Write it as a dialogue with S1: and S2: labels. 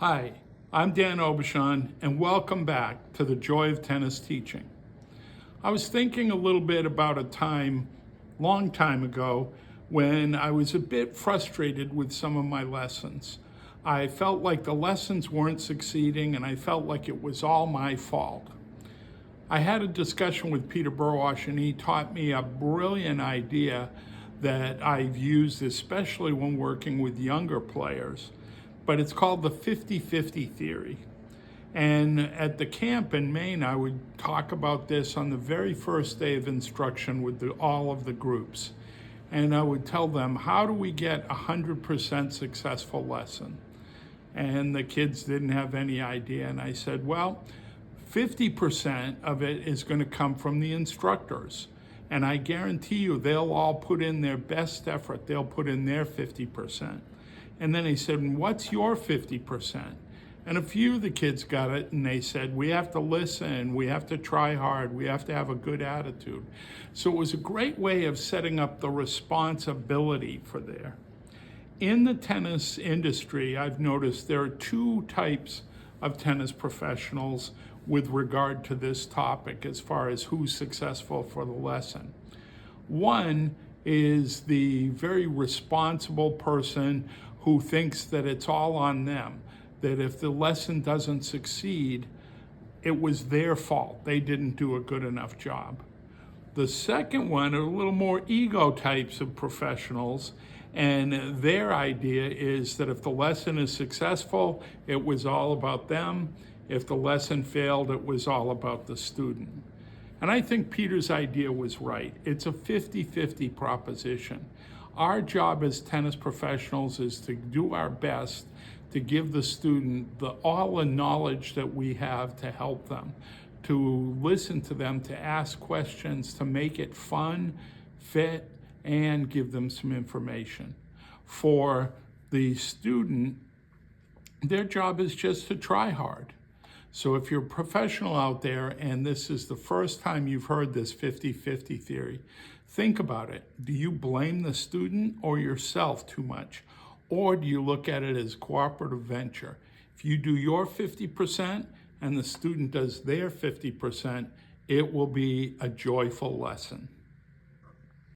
S1: Hi, I'm Dan Aubuchon, and welcome back to the Joy of Tennis Teaching. I was thinking a little bit about a time, long time ago, when I was a bit frustrated with some of my lessons. I felt like the lessons weren't succeeding, and I felt like it was all my fault. I had a discussion with Peter Burwash, and he taught me a brilliant idea that I've used, especially when working with younger players. But it's called the 50-50 theory. And at the camp in Maine, I would talk about this on the very first day of instruction with all of the groups. And I would tell them, how do we get a 100% successful lesson? And the kids didn't have any idea. And I said, well, 50% of it is going to come from the instructors. And I guarantee you, they'll all put in their best effort. They'll put in their 50%. And then he said, what's your 50%? And a few of the kids got it, and they said, we have to listen, we have to try hard, we have to have a good attitude. So it was a great way of setting up the responsibility for there. In the tennis industry, I've noticed there are two types of tennis professionals with regard to this topic as far as who's successful for the lesson. One is the very responsible person who thinks that it's all on them, that if the lesson doesn't succeed, it was their fault. They didn't do a good enough job. The second one are a little more ego types of professionals, and their idea is that if the lesson is successful, it was all about them. If the lesson failed, it was all about the student. And I think Peter's idea was right. It's a 50-50 proposition. Our job as tennis professionals is to do our best to give the student all the knowledge that we have to help them, to listen to them, to ask questions, to make it fun, fit, and give them some information. For the student, their job is just to try hard. So if you're a professional out there and this is the first time you've heard this 50-50 theory, think about it. Do you blame the student or yourself too much? Or do you look at it as cooperative venture? If you do your 50% and the student does their 50%, it will be a joyful lesson.